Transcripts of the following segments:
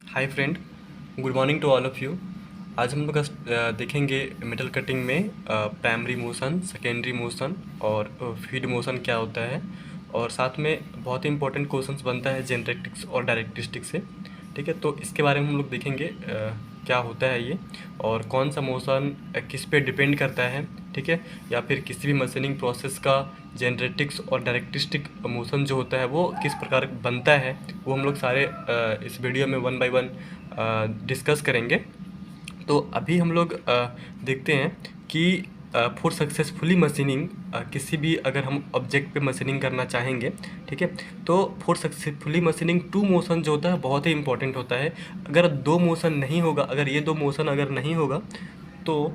Hi friend, good morning to all of you. आज हम लोग देखेंगे मेटल कटिंग में प्राइमरी मोशन, सेकेंडरी मोशन और फीड मोशन क्या होता है, और साथ में बहुत ही इंपॉर्टेंट क्वेश्चंस बनता है जेनरेटिक्स और डायरेक्ट्रिक्स से। ठीक है, तो इसके बारे में हम लोग देखेंगे क्या होता है ये, और कौन सा मोशन किस पे डिपेंड करता है। ठीक है, या फिर किसी भी मशीनिंग प्रोसेस का जेनरेटिक्स और डायरेक्ट्रिक मोशन जो होता है वो किस प्रकार बनता है, वो हम लोग सारे इस वीडियो में वन बाय वन डिस्कस करेंगे। तो अभी हम लोग देखते हैं कि फॉर सक्सेसफुली मशीनिंग किसी भी अगर हम ऑब्जेक्ट पे मशीनिंग करना चाहेंगे, ठीक है, तो for successfully machining two motion जो होता है बहुत ही इंपॉर्टेंट होता है। अगर दो मोशन नहीं होगा, अगर ये दो मोशन अगर नहीं होगा तो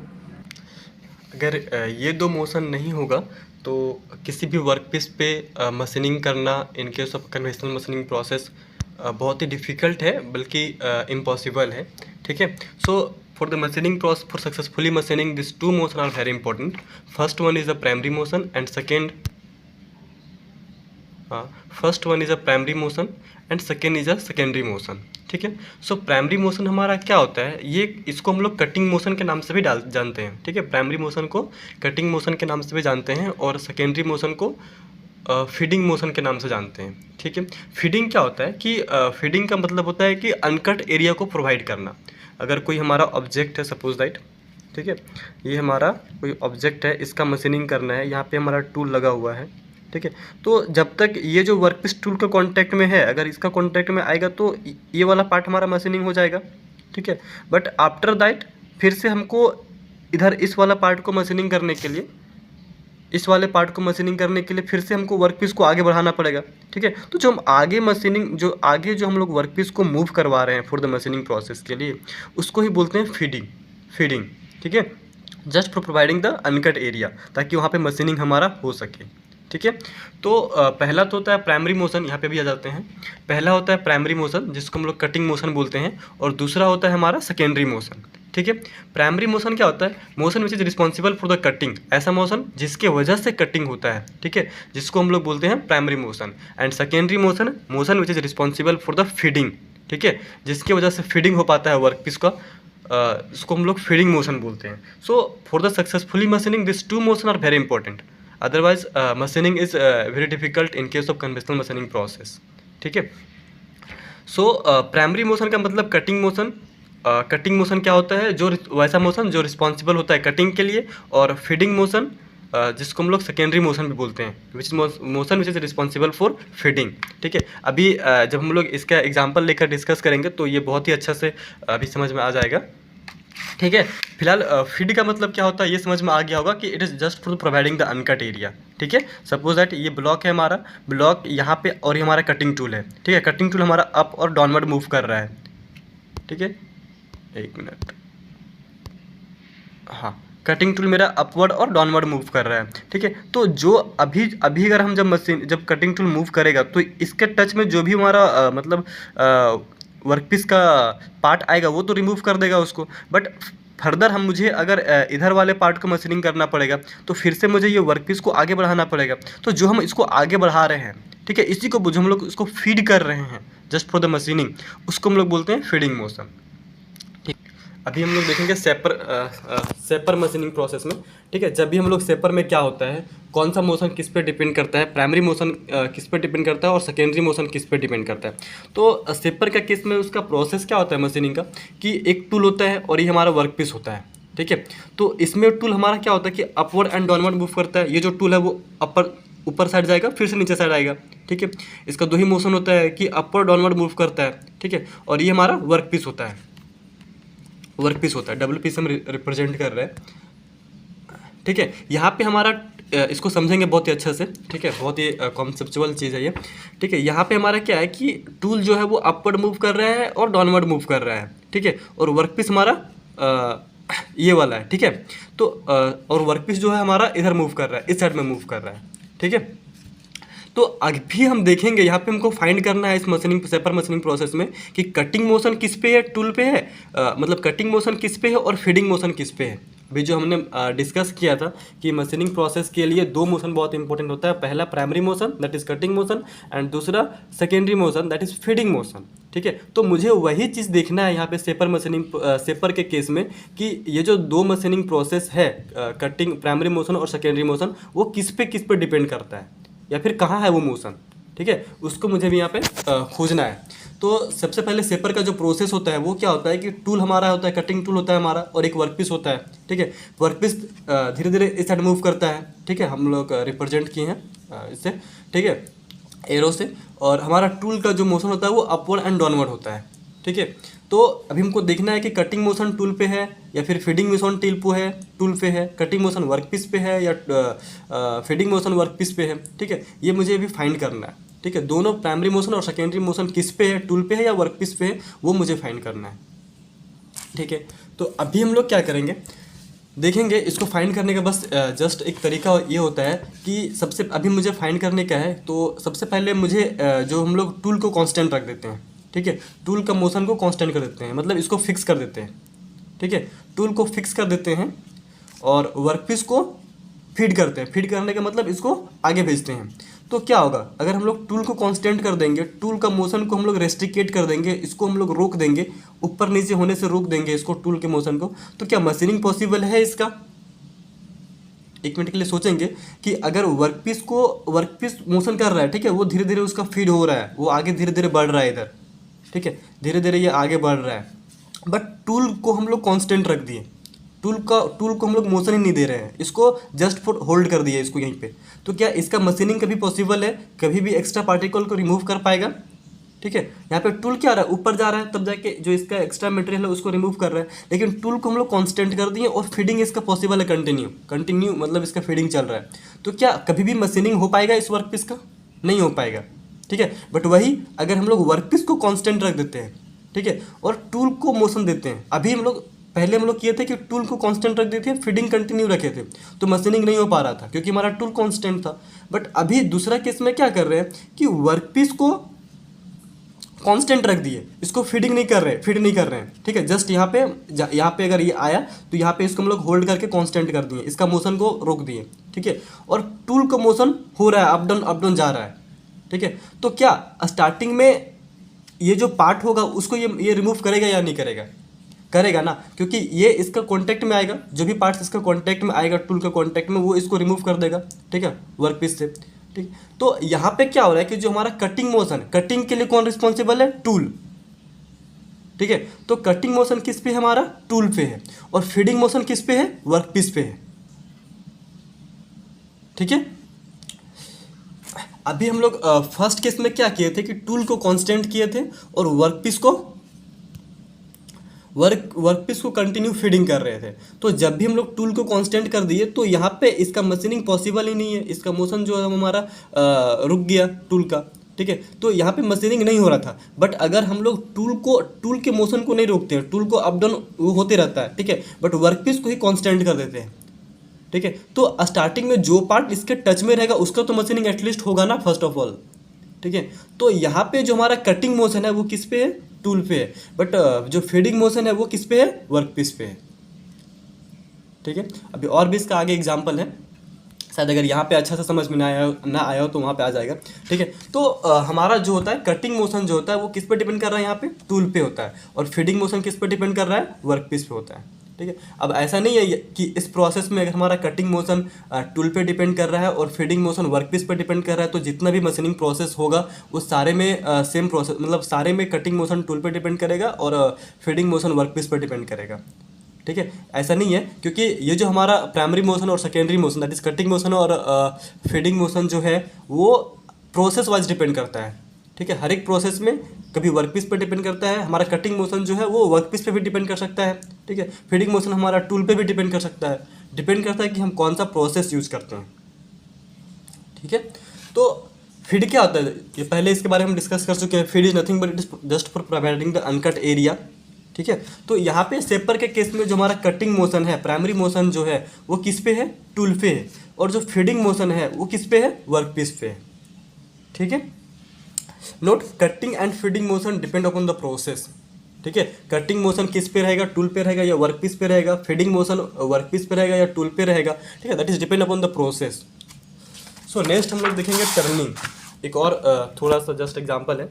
अगर ये दो मोशन नहीं होगा तो किसी भी वर्क पीस पे मशीनिंग करना in case of conventional machining process बहुत ही डिफ़िकल्ट है, बल्कि इम्पॉसिबल है। ठीक है, so for the machining process, for successfully machining this two motion are very important. First one is the primary motion and first one is a primary motion and second is a secondary motion. ठीक है, so primary motion हमारा क्या होता है, ये इसको हम लोग कटिंग मोशन के नाम से भी जानते हैं। ठीक है, प्राइमरी मोशन को कटिंग मोशन के नाम से भी जानते हैं और सेकेंडरी मोशन को फीडिंग मोशन के नाम से जानते हैं। ठीक है, फीडिंग क्या होता है कि फीडिंग का मतलब होता है कि अनकट एरिया को प्रोवाइड करना। अगर कोई हमारा ऑब्जेक्ट है, सपोज दैट, ठीक है, ये हमारा कोई ऑब्जेक्ट है, इसका मशीनिंग करना है, यहाँ पे हमारा टूल लगा हुआ है। ठीक है, तो जब तक ये जो वर्कपीस टूल का कांटेक्ट में है, अगर इसका कांटेक्ट में आएगा तो ये वाला पार्ट हमारा मशीनिंग हो जाएगा। ठीक है, बट आफ्टर दैट फिर से हमको इधर इस वाला पार्ट को मशीनिंग करने के लिए, इस वाले पार्ट को मशीनिंग करने के लिए फिर से हमको वर्कपीस को आगे बढ़ाना पड़ेगा। ठीक है, तो जो हम आगे मशीनिंग, जो आगे जो हम लोग वर्कपीस को मूव करवा रहे हैं फॉर द मशीनिंग प्रोसेस के लिए, उसको ही बोलते हैं फीडिंग। ठीक है, just for providing the uncut area, ताकि वहाँ पे मशीनिंग हमारा हो सके। ठीक है, तो पहला तो होता है प्राइमरी मोशन, यहाँ पे भी आ जाते हैं। पहला होता है प्राइमरी मोशन जिसको हम लोग कटिंग मोशन बोलते हैं, और दूसरा होता है हमारा सेकेंडरी मोशन। ठीक है, प्राइमरी मोशन क्या होता है, motion which is responsible for the cutting, ऐसा मोशन जिसके वजह से कटिंग होता है। ठीक है, जिसको हम लोग बोलते हैं primary motion. And secondary motion, motion which is responsible for the feeding. ठीक है, जिसकी वजह से फीडिंग हो पाता है वर्कपीस का, इसको हम लोग फीडिंग मोशन बोलते हैं। So for the successfully machining this two motion are very important, otherwise machining is very difficult in case of conventional machining process. ठीक है, सो प्राइमरी मोशन का मतलब कटिंग मोशन। कटिंग मोशन क्या होता है, जो वैसा मोशन जो रिस्पॉन्सिबल होता है कटिंग के लिए, और फीडिंग मोशन जिसको हम लोग सेकेंडरी मोशन भी बोलते हैं, which motion which is responsible for feeding. ठीक है, अभी जब हम लोग इसका एग्जांपल लेकर डिस्कस करेंगे तो ये बहुत ही अच्छा से अभी समझ में आ जाएगा। ठीक है, फिलहाल फीड का मतलब क्या होता है ये समझ में आ गया होगा कि it is just for providing the uncut area. ठीक है, सपोज दैट ये ब्लॉक है हमारा, ब्लॉक यहाँ पे, और ये हमारा कटिंग टूल है। ठीक है, कटिंग टूल हमारा अप और डाउनवर्ड मूव कर रहा है। ठीक है, एक मिनट, हाँ, कटिंग टूल मेरा अपवर्ड और डाउनवर्ड मूव कर रहा है। ठीक है, तो जो अभी अगर हम जब कटिंग टूल मूव करेगा तो इसके टच में जो भी हमारा मतलब वर्कपीस का पार्ट आएगा वो तो रिमूव कर देगा उसको, बट फर्दर हम मुझे अगर इधर वाले पार्ट को मशीनिंग करना पड़ेगा तो फिर से मुझे ये वर्कपीस को आगे बढ़ाना पड़ेगा। तो जो हम इसको आगे बढ़ा रहे हैं, ठीक है, इसी को जो हम लोग इसको फीड कर रहे हैं जस्ट फॉर द मशीनिंग, उसको हम लोग बोलते हैं फीडिंग मोशन। ठीक, अभी हम लोग देखेंगे सेपर मशीनिंग प्रोसेस में। ठीक है, जब भी हम लोग सेपर में क्या होता है, कौन सा मोशन किस पे डिपेंड करता है, प्राइमरी मोशन किस पे डिपेंड करता है और सेकेंडरी मोशन किस पे डिपेंड करता है। तो सेपर का केस में उसका प्रोसेस क्या होता है मशीनिंग का, कि एक टूल होता है और ये हमारा वर्कपीस होता है। ठीक है, तो इसमें टूल हमारा क्या होता है कि अपवर्ड एंड डाउनवर्ड मूव करता है। ये जो टूल है वो ऊपर साइड जाएगा, फिर से नीचे साइड आएगा। ठीक है, इसका दो ही मोशन होता है कि अपवर्ड डाउनवर्ड मूव करता है। ठीक है, और ये हमारा वर्कपीस होता है, डब्ल्यू पी से हम रिप्रेजेंट कर रहे हैं। ठीक है, यहाँ पे हमारा इसको समझेंगे बहुत ही अच्छे से। ठीक है, बहुत ही कॉन्सेप्चुअल चीज़ है ये। ठीक है, यहाँ पे हमारा क्या है कि टूल जो है वो अपवर्ड मूव कर रहा है और डाउनवर्ड मूव कर रहा है। ठीक है, और वर्कपीस हमारा ये वाला है। ठीक है, तो और वर्कपीस जो है हमारा इधर मूव कर रहा है, इस साइड में मूव कर रहा है। ठीक है, तो अभी हम देखेंगे यहाँ पे हमको फाइंड करना है इस सेपर मशीनिंग प्रोसेस में कि कटिंग मोशन किस पे है, टूल पे है, मतलब कटिंग मोशन किस पे है और फीडिंग मोशन किस पे है। अभी जो हमने डिस्कस किया था कि मशीनिंग प्रोसेस के लिए दो मोशन बहुत इंपॉर्टेंट होता है, पहला primary motion that is cutting motion and दूसरा secondary motion that is feeding motion. ठीक है, तो मुझे वही चीज़ देखना है यहाँ पे सेपर के केस में कि ये जो दो मशीनिंग प्रोसेस है कटिंग प्राइमरी मोशन और सेकेंडरी मोशन, वो किस पे डिपेंड करता है या फिर कहाँ है वो मोशन। ठीक है, उसको मुझे भी यहाँ पे खोजना है। तो सबसे पहले सेपर का जो प्रोसेस होता है वो क्या होता है कि टूल हमारा होता है, कटिंग टूल होता है हमारा, और एक वर्कपीस होता है। ठीक है, वर्कपीस धीरे धीरे इस साइड मूव करता है। ठीक है, हम लोग रिप्रेजेंट किए हैं इससे, ठीक है, एरो से। और हमारा टूल का जो मोशन होता है वो अपवर्ड एंड डाउनवर्ड होता है। ठीक है, तो अभी हमको देखना है कि कटिंग मोशन टूल पे है या फिर फीडिंग मोशन टूल पे है, कटिंग मोशन वर्कपीस पे है या फीडिंग मोशन वर्कपीस पे है। ठीक है, ये मुझे अभी फाइंड करना है। ठीक है, दोनों प्राइमरी मोशन और सेकेंडरी मोशन किस पे है, टूल पे है या वर्कपीस पे है, वो मुझे फाइंड करना है। ठीक है, तो अभी हम लोग क्या करेंगे, देखेंगे इसको फाइंड करने का बस जस्ट एक तरीका ये होता है कि सबसे अभी मुझे फाइंड करने का है, तो सबसे पहले मुझे जो हम लोग टूल को कांस्टेंट रख देते हैं। ठीक है, टूल का मोशन को कांस्टेंट कर देते हैं, मतलब इसको फिक्स कर देते हैं। ठीक है, टूल को फिक्स कर देते हैं और वर्कपीस को फीड करते हैं। फीड करने का मतलब इसको आगे भेजते हैं। तो क्या होगा, अगर हम लोग टूल को कांस्टेंट कर देंगे, टूल का मोशन को हम लोग रेस्ट्रिकेट कर देंगे, इसको हम लोग रोक देंगे, ऊपर नीचे होने से रोक देंगे इसको, टूल के मोशन को, तो क्या मशीनिंग पॉसिबल है इसका? एक मिनट के लिए सोचेंगे कि अगर वर्कपीस मोशन कर रहा है, ठीक है, वो धीरे धीरे उसका फीड हो रहा है, वो आगे धीरे धीरे बढ़ रहा है इधर। ठीक है, धीरे धीरे ये आगे बढ़ रहा है, बट टूल को हम लोग कांस्टेंट रख दिए, टूल को हम लोग मोशन ही नहीं दे रहे हैं, इसको जस्ट फॉर होल्ड कर दिया इसको यहीं पे। तो क्या इसका मशीनिंग कभी पॉसिबल है? कभी भी एक्स्ट्रा पार्टिकल को रिमूव कर पाएगा? ठीक है, यहाँ पे टूल क्या रहा है, ऊपर जा रहा है, तब जाके जो इसका एक्स्ट्रा मटेरियल है उसको रिमूव कर रहा है, लेकिन टूल को हम लोग कांस्टेंट कर दिए और फीडिंग इसका पॉसिबल है, कंटिन्यू मतलब इसका फीडिंग चल रहा है। तो क्या कभी भी मशीनिंग हो पाएगा इस वर्कपीस का? नहीं हो पाएगा। ठीक है, बट वही अगर हम लोग वर्कपीस को कांस्टेंट रख देते हैं, ठीक है, और टूल को मोशन देते हैं, अभी पहले हम लोग किए थे कि टूल को कांस्टेंट रख देते थे, फीडिंग कंटिन्यू रखे थे, तो मशीनिंग नहीं हो पा रहा था क्योंकि हमारा टूल कांस्टेंट था। बट अभी दूसरा केस में क्या कर रहे हैं कि वर्कपीस को कांस्टेंट रख दिए, इसको फीड नहीं कर रहे हैं। ठीक है, जस्ट यहाँ पे अगर ये आया तो यहाँ पे इसको हम लोग होल्ड करके कांस्टेंट कर दिए, इसका मोशन को रोक दिए। ठीक है, और टूल का मोशन हो रहा है, अप डाउन जा रहा है। ठीक है, तो क्या स्टार्टिंग में ये जो पार्ट होगा उसको ये रिमूव करेगा या नहीं करेगा? करेगा ना, क्योंकि ये इसका कांटेक्ट में आएगा, जो भी पार्ट्स इसका कांटेक्ट में आएगा, टूल का कांटेक्ट में, वो इसको रिमूव कर देगा। ठीक है, वर्कपीस से। ठीक, तो यहाँ पे क्या हो रहा है कि जो हमारा कटिंग मोशन, कटिंग के लिए कौन रिस्पॉन्सिबल है? टूल। ठीक है, तो कटिंग मोशन किस पे है? हमारा टूल पे है, और फीडिंग मोशन किस पे है? वर्कपीस पे है। ठीक है, अभी हम लोग फर्स्ट केस में क्या किए थे कि टूल को कांस्टेंट किए थे और वर्कपीस को कंटिन्यू फीडिंग कर रहे थे। तो जब भी हम लोग टूल को कांस्टेंट कर दिए तो यहाँ पे इसका मशीनिंग पॉसिबल ही नहीं है, इसका मोशन जो है हमारा रुक गया टूल का। ठीक है, तो यहाँ पे मशीनिंग नहीं हो रहा था। बट अगर हम लोग टूल के मोशन को नहीं रोकते हैं, टूल को अप डाउन वो होते रहता है, ठीक है, बट वर्कपीस को ही कांस्टेंट कर देते हैं। ठीक है, तो स्टार्टिंग में जो पार्ट इसके टच में रहेगा उसका तो मशीनिंग एटलीस्ट होगा ना, फर्स्ट ऑफ ऑल। ठीक है, तो यहाँ पे जो हमारा कटिंग मोशन है वो किस पे है? टूल पे है, बट जो फीडिंग मोशन है वो किस पे है? वर्कपीस पे है। ठीक है, अभी और भी इसका आगे एग्जांपल है, शायद अगर यहाँ पे अच्छा से समझ में ना आया हो तो वहाँ पे आ जाएगा। ठीक है, तो हमारा जो होता है कटिंग मोशन जो होता है वो किस पे डिपेंड कर रहा है? यहाँ पे टूल पे होता है, और फीडिंग मोशन किस पे डिपेंड कर रहा है? वर्कपीस पे होता है। ठीक है, अब ऐसा नहीं है कि इस प्रोसेस में अगर हमारा कटिंग मोशन टूल पे डिपेंड कर रहा है और फीडिंग मोशन वर्कपीस पे डिपेंड कर रहा है तो जितना भी मशीनिंग प्रोसेस होगा उस सारे में सेम प्रोसेस, मतलब सारे में कटिंग मोशन टूल पे डिपेंड करेगा और फीडिंग मोशन वर्कपीस पे डिपेंड करेगा। ठीक है, ऐसा नहीं है, क्योंकि ये जो हमारा प्राइमरी मोशन और secondary motion that is cutting motion और फीडिंग मोशन जो है वो प्रोसेस वाइज डिपेंड करता है। ठीक है, हर एक प्रोसेस में कभी वर्कपीस पे डिपेंड करता है, हमारा कटिंग मोशन जो है वो वर्कपीस पे भी डिपेंड कर सकता है। ठीक है, फीडिंग मोशन हमारा टूल पे भी डिपेंड कर सकता है, डिपेंड करता है कि हम कौन सा प्रोसेस यूज़ करते हैं। ठीक है, तो फीड क्या होता है ये पहले इसके बारे में हम डिस्कस कर चुके हैं। Feed is nothing but it is just for providing the uncut area. ठीक है, तो यहाँ पे सेपर के केस में जो हमारा कटिंग मोशन है, प्राइमरी मोशन जो है वो किस पे है? टूल पे है, और जो फीडिंग मोशन है वो किस पे है? वर्कपीस पे है। ठीक है, note, cutting and feeding motion depend upon the process. ठीक है, कटिंग मोशन किस पे रहेगा, टूल पे रहेगा या वर्क पीस पे रहेगा, फीडिंग मोशन वर्क पीस पे रहेगा या टूल पे रहेगा, ठीक है, that is depend upon the process. So next हम लोग देखेंगे टर्निंग। एक और थोड़ा सा जस्ट एग्जांपल है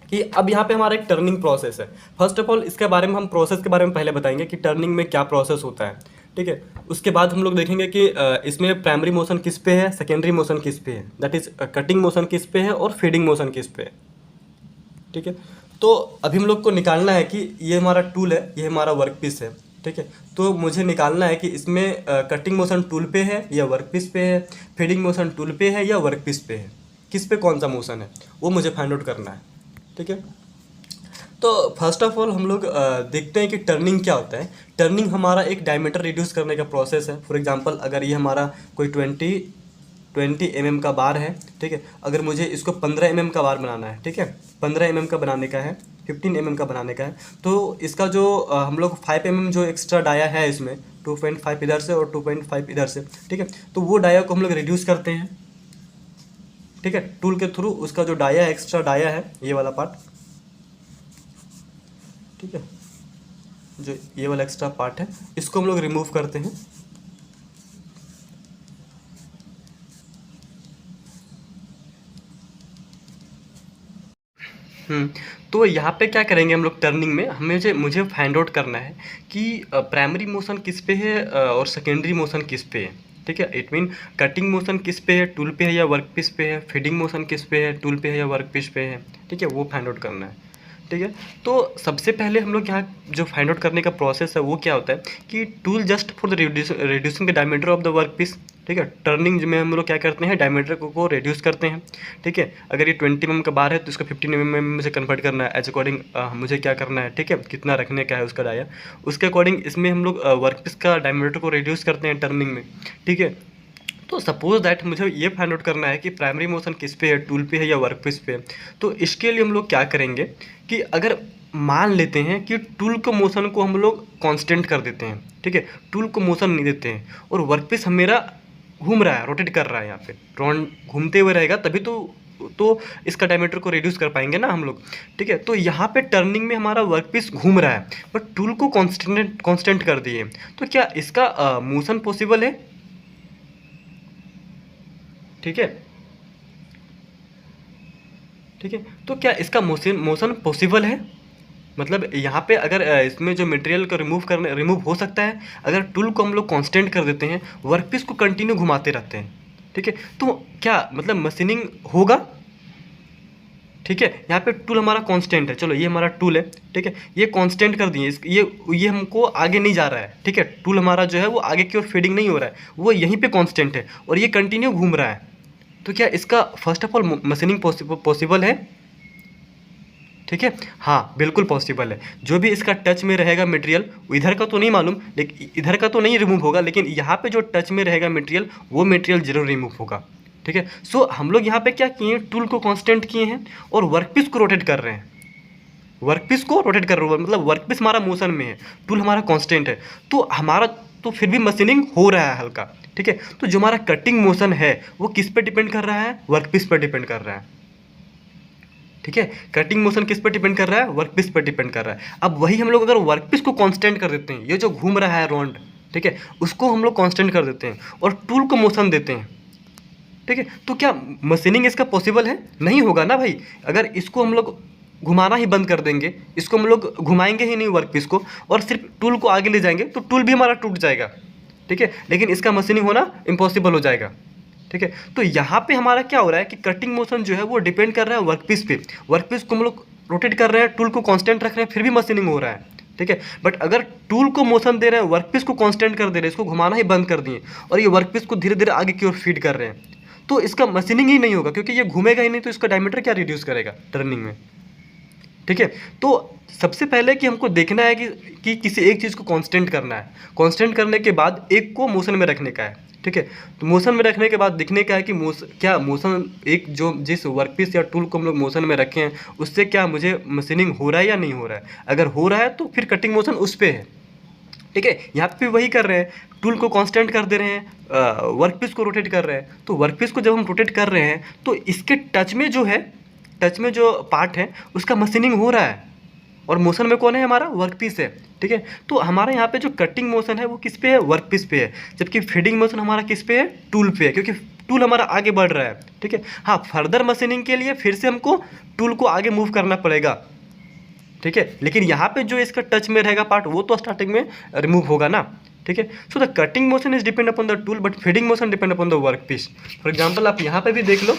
कि अब यहाँ पे हमारा एक टर्निंग प्रोसेस है। फर्स्ट ऑफ ऑल इसके बारे में हम प्रोसेस के बारे में पहले बताएंगे कि टर्निंग में क्या प्रोसेस होता है, ठीक है। उसके बाद हम लोग देखेंगे कि इसमें प्राइमरी मोशन किस पे है, सेकेंडरी मोशन किस पे है, दैट इज कटिंग मोशन किस पे है और फीडिंग मोशन किस पे है, ठीक है। तो अभी हम लोग को निकालना है कि ये हमारा टूल है, ये हमारा वर्क पीस है, ठीक है। तो मुझे निकालना है कि इसमें कटिंग मोशन टूल पे है या वर्क पीस पे है, फीडिंग मोशन टूल पे है या वर्क पीस पे है, किस पे कौन सा मोशन है वो मुझे फाइंड आउट करना है, ठीक है। तो फर्स्ट ऑफ ऑल हम लोग देखते हैं कि टर्निंग क्या होता है। टर्निंग हमारा एक डायमीटर रिड्यूस करने का प्रोसेस है। फॉर एग्जांपल अगर ये हमारा कोई 20 mm का बार है, ठीक है, अगर मुझे इसको 15 mm का बार बनाना है, ठीक है, 15 mm का बनाने का है, 15 mm का बनाने का है, तो इसका जो हम लोग 5 mm जो एक्स्ट्रा डाया है इसमें 2.5 इधर से और 2.5 इधर से, ठीक है, तो वो डाया को हम लोग रिड्यूस करते हैं, ठीक है, टूल के थ्रू। उसका जो डाया एक्स्ट्रा डाया है ये वाला पार्ट, ठीक है, जो ये वाला एक्स्ट्रा पार्ट है इसको हम लोग रिमूव करते हैं। तो यहाँ पे क्या करेंगे हम लोग टर्निंग में, मुझे फाइंड आउट करना है कि प्राइमरी मोशन किस पे है और सेकेंडरी मोशन किस पे है, ठीक है। इट मीन कटिंग मोशन किस पे है, टूल पे है या वर्क पीस पे है, फीडिंग मोशन किस पे है, टूल पे है या वर्क पीस पे है, ठीक है, वो फाइंड आउट करना है, ठीक है। तो सबसे पहले हम लोग यहाँ जो फाइंड आउट करने का प्रोसेस है वो क्या होता है कि tool just for the reducing the diameter of the work piece, ठीक है। टर्निंग में हम लोग क्या करते हैं, डायमीटर को रिड्यूस करते हैं, ठीक है। अगर ये 20 mm का बार है तो इसको 15 mm में से कन्वर्ट करना है एज अकॉर्डिंग मुझे क्या करना है, ठीक है, कितना रखने का है उसका डाया, उसके अकॉर्डिंग इसमें हम लोग वर्क पीस का डायमीटर को रिड्यूस करते हैं टर्निंग में, ठीक है। तो सपोज दैट मुझे ये फाइंड आउट करना है कि प्राइमरी मोशन किस पे है, टूल पे है या वर्क पीस पे है। तो इसके लिए हम लोग क्या करेंगे कि अगर मान लेते हैं कि टूल को मोशन को हम लोग कांस्टेंट कर देते हैं, ठीक है, टूल को मोशन नहीं देते हैं और वर्क पीस मेरा घूम रहा है, रोटेट कर रहा है, यहाँ पे राउंड घूमते हुए रहेगा तभी तो इसका डायमीटर को रिड्यूस कर पाएंगे ना हम लोग, ठीक है। तो यहाँ पे टर्निंग में हमारा वर्क पीस घूम रहा है बट टूल को कांस्टेंट कर दिए, तो क्या इसका मोशन पॉसिबल है, ठीक है, ठीक है। तो क्या इसका मोशन पॉसिबल है, मतलब यहाँ पे अगर इसमें जो मटेरियल को रिमूव हो सकता है अगर टूल को हम लोग कांस्टेंट कर देते हैं, वर्कपीस को कंटिन्यू घुमाते रहते हैं, ठीक है, तो क्या मतलब मशीनिंग होगा, ठीक है। यहाँ पे टूल हमारा कांस्टेंट है, चलो ये हमारा टूल है, ठीक है, ये कांस्टेंट कर दिए, ये हमको आगे नहीं जा रहा है, ठीक है, टूल हमारा जो है वो आगे की ओर फीडिंग नहीं हो रहा है, वो यहीं पे कांस्टेंट है और ये कंटिन्यू घूम रहा है। तो क्या इसका first of all machining possible है, ठीक है, हाँ बिल्कुल पॉसिबल है। जो भी इसका टच में रहेगा मटेरियल, इधर का तो नहीं मालूम, लेकिन इधर का तो नहीं रिमूव होगा, लेकिन यहाँ पे जो टच में रहेगा मटेरियल वो मटेरियल जरूर रिमूव होगा, ठीक है। सो हम लोग यहाँ पे क्या किए, टूल को कांस्टेंट किए हैं और वर्कपीस को रोटेट कर रहे हैं, वर्कपीस को रोटेट कर रहे हो, मतलब वर्कपीस हमारा मोशन में है, टूल हमारा कांस्टेंट है, तो हमारा तो फिर भी मशीनिंग हो रहा है हल्का, ठीक है। तो जो हमारा कटिंग मोशन है वो किस पे डिपेंड कर रहा है, वर्कपीस पर डिपेंड कर रहा है, ठीक है। कटिंग मोशन किस पर डिपेंड कर रहा है, वर्कपीस पर डिपेंड कर रहा है। अब वही हम लोग अगर वर्कपीस को कांस्टेंट कर देते हैं, ये जो घूम रहा है राउंड, ठीक है, उसको हम लोग कांस्टेंट कर देते हैं और टूल को मोशन देते हैं, ठीक है, तो क्या मशीनिंग इसका पॉसिबल है, नहीं होगा ना भाई। अगर इसको हम लोग घुमाना ही बंद कर देंगे, इसको हम लोग घुमाएंगे ही नहीं वर्कपीस को और सिर्फ टूल को आगे ले जाएंगे तो टूल भी हमारा टूट जाएगा, ठीक है, लेकिन इसका मशीनिंग होना इम्पॉसिबल हो जाएगा, ठीक है। तो यहाँ पे हमारा क्या हो रहा है कि कटिंग मोशन जो है वो डिपेंड कर रहा है वर्कपीस पे, वर्कपीस को हम लोग रोटेट कर रहे हैं, टूल को कांस्टेंट रख रहे हैं, फिर भी मशीनिंग हो रहा है, ठीक है। बट अगर टूल को मोशन दे रहे हैं, वर्कपीस को कांस्टेंट कर दे रहे हैं, इसको घुमाना ही बंद कर दिए और ये वर्कपीस को धीरे धीरे आगे की ओर फीड कर रहे हैं, तो इसका मशीनिंग ही नहीं होगा, क्योंकि ये घूमेगा ही नहीं, तो इसका डायमीटर क्या रिड्यूस करेगा टर्निंग में, ठीक है। तो सबसे पहले कि हमको देखना है कि किसी एक चीज़ को कांस्टेंट करना है, कांस्टेंट करने के बाद एक को मोशन में रखने का है, ठीक है। तो मोशन में रखने के बाद दिखने का है कि क्या मोशन एक जो जिस वर्कपीस या टूल को हम लोग मोशन में रखे हैं उससे क्या मुझे मशीनिंग हो रहा है या नहीं हो रहा है। अगर हो रहा है तो फिर कटिंग मोशन उस पर है, ठीक है। यहाँ पे वही कर रहे हैं, टूल को कांस्टेंट कर दे रहे हैं, वर्कपीस को रोटेट कर रहे हैं। तो वर्कपीस को जब हम रोटेट कर रहे हैं तो इसके टच में जो पार्ट है उसका मशीनिंग हो रहा है, और मोशन में कौन है हमारा, वर्कपीस है। ठीक है, तो हमारे यहाँ पे जो कटिंग मोशन है वो किस पे है, वर्कपीस पे है, जबकि फीडिंग मोशन हमारा किस पे है, टूल पे है, क्योंकि टूल हमारा आगे बढ़ रहा है। ठीक है, हाँ फर्दर मशीनिंग के लिए फिर से हमको टूल को आगे मूव करना पड़ेगा। ठीक है, लेकिन यहाँ पे जो इसका टच में रहेगा पार्ट वो तो स्टार्टिंग में रिमूव होगा ना। ठीक है, so the cutting motion is depend upon the tool but feeding motion depend upon the work piece. For example आप यहाँ पे भी देख लो,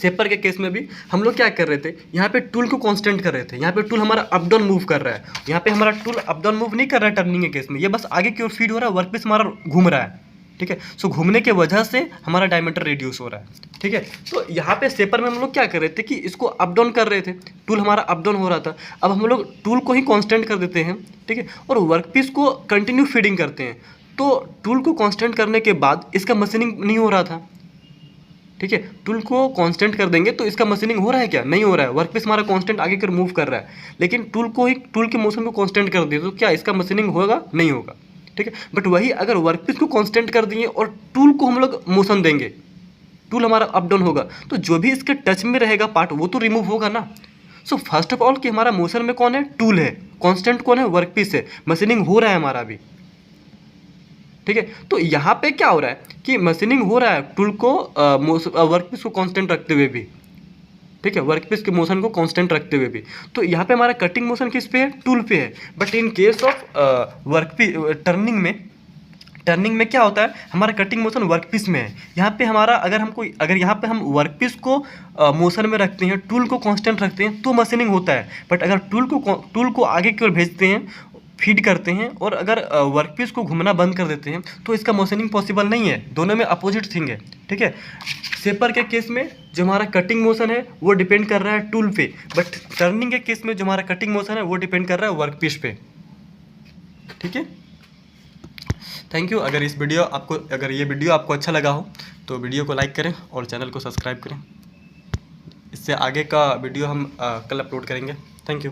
शेपर के केस में भी हम लोग क्या कर रहे थे, यहाँ पे टूल को कांस्टेंट कर रहे थे, यहाँ पे टूल हमारा अप डाउन मूव कर रहा है, यहाँ पे हमारा टूल अप डाउन मूव नहीं कर रहा है टर्निंग के केस में, ये बस आगे की ओर फीड हो रहा है, वर्क पीस हमारा घूम रहा है। ठीक है, सो घूमने के वजह से हमारा डायमीटर रिड्यूस हो रहा है। ठीक है, तो यहाँ पे शेपर में हम लोग क्या कर रहे थे कि इसको अप डाउन कर रहे थे, टूल हमारा अप डाउन हो रहा था, अब हम लोग टूल को ही कांस्टेंट कर देते हैं। ठीक है, और वर्कपीस को कंटिन्यू फीडिंग करते हैं, तो टूल को कांस्टेंट करने के बाद इसका मशीनिंग नहीं हो रहा था। ठीक है, टूल को कांस्टेंट कर देंगे तो इसका मशीनिंग हो रहा है क्या, नहीं हो रहा है, वर्कपीस हमारा कांस्टेंट आगे कर मूव कर रहा है, लेकिन टूल के मोशन को कांस्टेंट कर दिए तो क्या इसका मशीनिंग होगा, नहीं होगा। ठीक है, बट वही अगर वर्कपीस को कांस्टेंट कर दिए और टूल को हम लोग मोशन देंगे, टूल हमारा अप डाउन होगा, तो जो भी इसके टच में रहेगा पार्ट वो तो रिमूव होगा ना। सो फर्स्ट ऑफ ऑल कि हमारा मोशन में कौन है, टूल है, कांस्टेंट कौन है, वर्कपीस है, मशीनिंग हो रहा है हमारा भी। ठीक है, तो यहाँ पे क्या हो रहा है कि मशीनिंग हो रहा है टूल को वर्कपीस को कांस्टेंट रखते हुए भी। ठीक है, वर्कपीस के मोशन को कांस्टेंट रखते हुए भी, तो यहाँ पे हमारा कटिंग मोशन किस पे है, टूल पे है। But in case of workpiece turning में क्या होता है, हमारा कटिंग मोशन वर्कपीस में है। यहाँ पे हमारा अगर यहाँ पे हम वर्कपीस को मोशन में रखते हैं, टूल को कांस्टेंट रखते हैं तो मशीनिंग होता है। बट अगर टूल को आगे की ओर भेजते हैं, फीड करते हैं, और अगर वर्कपीस को घूमना बंद कर देते हैं तो इसका मशीनिंग पॉसिबल नहीं है। दोनों में अपोजिट थिंग है। ठीक है, शेपर के केस में जो हमारा कटिंग मोशन है वो डिपेंड कर रहा है टूल पे, बट टर्निंग के केस में जो हमारा कटिंग मोशन है वो डिपेंड कर रहा है वर्कपीस पे। ठीक है, थैंक यू। अगर ये वीडियो आपको अच्छा लगा हो तो वीडियो को लाइक करें और चैनल को सब्सक्राइब करें। इससे आगे का वीडियो हम कल अपलोड करेंगे। Thank you.